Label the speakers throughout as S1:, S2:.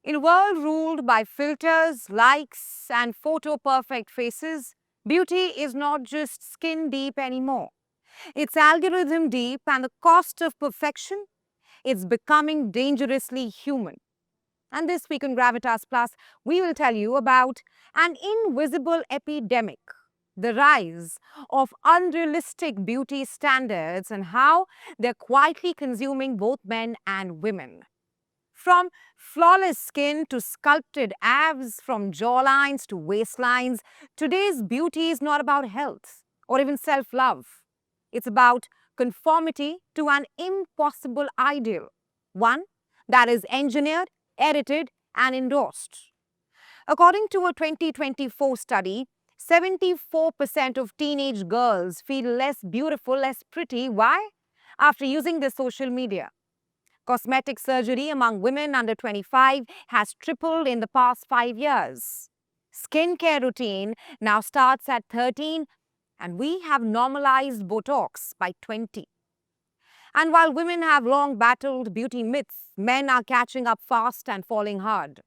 S1: In a world ruled by filters, likes, and photo perfect faces, beauty is not just skin deep anymore. It's algorithm deep, and the cost of perfection is becoming dangerously human. And this week on Gravitas Plus, we will tell you about an invisible epidemic, the rise of unrealistic beauty standards, and how they're quietly consuming both men and women. From flawless skin to sculpted abs, from jawlines to waistlines, today's beauty is not about health or even self love. It's about conformity to an impossible ideal, one that is engineered, edited, and endorsed. According to a 2024 study, 74% of teenage girls feel less beautiful, less pretty. Why? After using their social media. Cosmetic surgery among women under 25 has tripled in the past 5 years. Skincare routine now starts at 13, and we have normalized Botox by 20. And while women have long battled beauty myths, men are catching up fast and falling hard.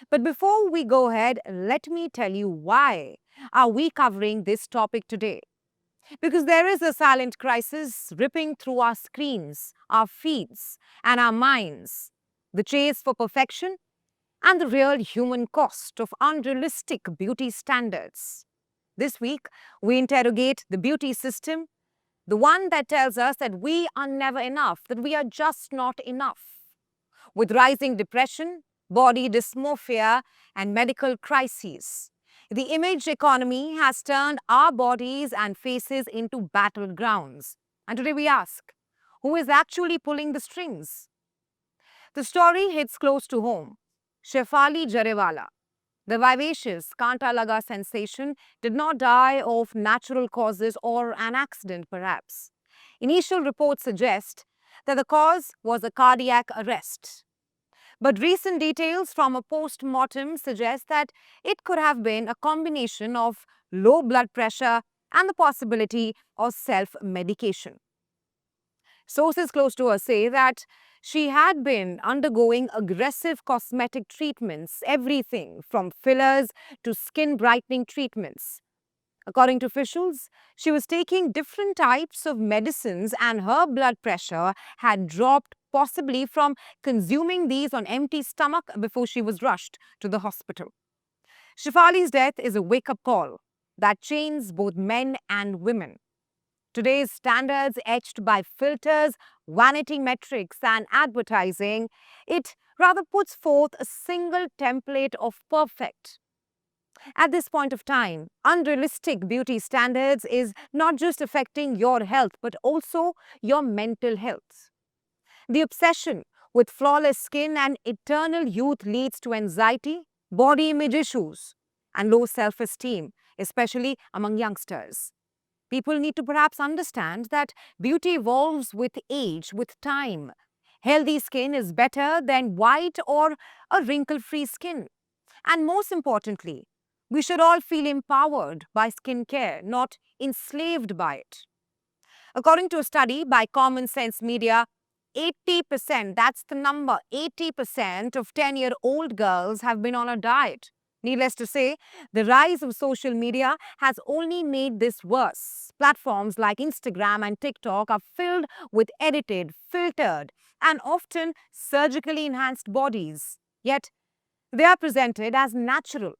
S1: But before we go ahead, let me tell you why are we covering this topic today. Because there is a silent crisis ripping through our screens, our feeds, and our minds. The chase for perfection and the real human cost of unrealistic beauty standards. This week, we interrogate the beauty system, the one that tells us that we are never enough, that we are just not enough. With rising depression, body dysmorphia, and medical crises, the image economy has turned our bodies and faces into battlegrounds. And today we ask, who is actually pulling the strings? The story hits close to home. Shefali Jariwala, the vivacious Kanta Laga sensation, did not die of natural causes or an accident, perhaps. Initial reports suggest that the cause was a cardiac arrest. But recent details from a post-mortem suggest that it could have been a combination of low blood pressure and the possibility of self-medication. Sources close to her say that she had been undergoing aggressive cosmetic treatments, everything from fillers to skin brightening treatments. According to officials, she was taking different types of medicines and her blood pressure had dropped, possibly from consuming these on empty stomach before she was rushed to the hospital. Shefali's death is a wake-up call that chains both men and women. Today's standards etched by filters, vanity metrics, and advertising, it rather puts forth a single template of perfect. At this point of time, unrealistic beauty standards is not just affecting your health, but also your mental health. The obsession with flawless skin and eternal youth leads to anxiety, body image issues, and low self-esteem, especially among youngsters. People need to perhaps understand that beauty evolves with age, with time. Healthy skin is better than white or a wrinkle-free skin. And most importantly, we should all feel empowered by skincare, not enslaved by it. According to a study by Common Sense Media, 80%, that's the number, 80% of 10-year-old girls have been on a diet. Needless to say, the rise of social media has only made this worse. Platforms like Instagram and TikTok are filled with edited, filtered, and often surgically enhanced bodies. Yet, they are presented as natural.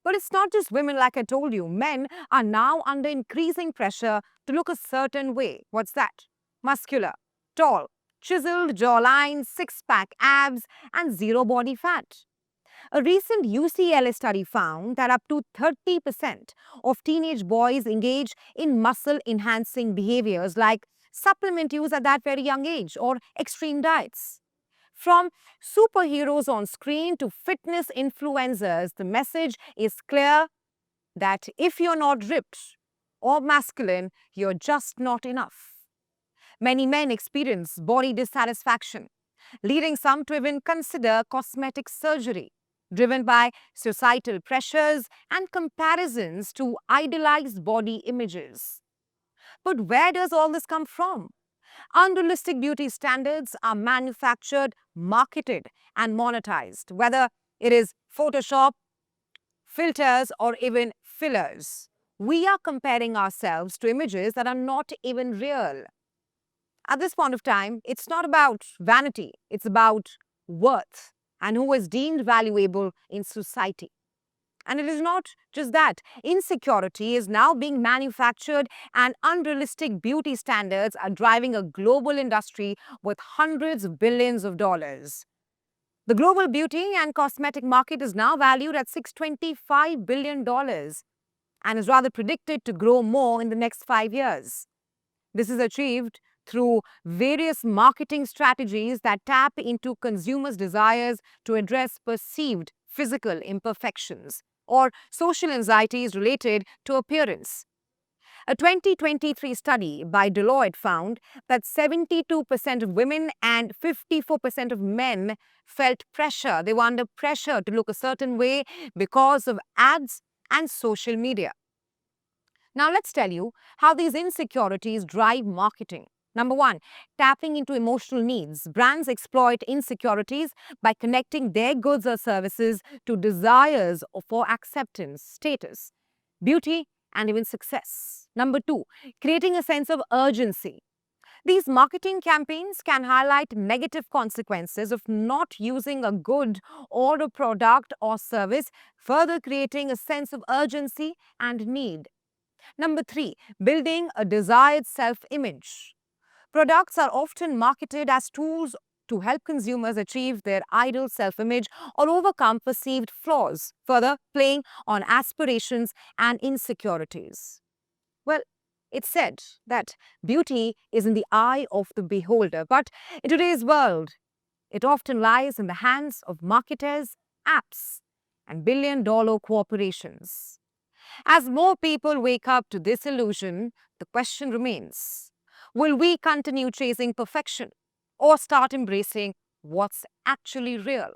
S1: But it's not just women, like I told you. Men are now under increasing pressure to look a certain way. What's that? Muscular, tall, chiseled jawlines, six-pack abs, and zero body fat. A recent UCLA study found that up to 30% of teenage boys engage in muscle-enhancing behaviors like supplement use at that very young age or extreme diets. From superheroes on screen to fitness influencers, the message is clear that if you're not ripped or masculine, you're just not enough. Many men experience body dissatisfaction, leading some to even consider cosmetic surgery, driven by societal pressures and comparisons to idealized body images. But where does all this come from? Unrealistic beauty standards are manufactured, marketed, and monetized, whether it is Photoshop, filters, or even fillers. We are comparing ourselves to images that are not even real. At this point of time, it's not about vanity, it's about worth and who is deemed valuable in society. And it is not just that. Insecurity is now being manufactured, and unrealistic beauty standards are driving a global industry with hundreds of billions of dollars. The global beauty and cosmetic market is now valued at $625 billion and is rather predicted to grow more in the next 5 years. This is achieved through various marketing strategies that tap into consumers' desires to address perceived physical imperfections or social anxieties related to appearance. A 2023 study by Deloitte found that 72% of women and 54% of men felt pressure. They were under pressure to look a certain way because of ads and social media. Now, let's tell you how these insecurities drive marketing. Number one, tapping into emotional needs. Brands exploit insecurities by connecting their goods or services to desires for acceptance, status, beauty, and even success. Number two, creating a sense of urgency. These marketing campaigns can highlight negative consequences of not using a good or a product or service, further creating a sense of urgency and need. Number three, building a desired self-image. Products are often marketed as tools to help consumers achieve their ideal self-image or overcome perceived flaws, further playing on aspirations and insecurities. Well, it's said that beauty is in the eye of the beholder, but in today's world, it often lies in the hands of marketers, apps, and billion-dollar corporations. As more people wake up to this illusion, the question remains, will we continue chasing perfection or start embracing what's actually real?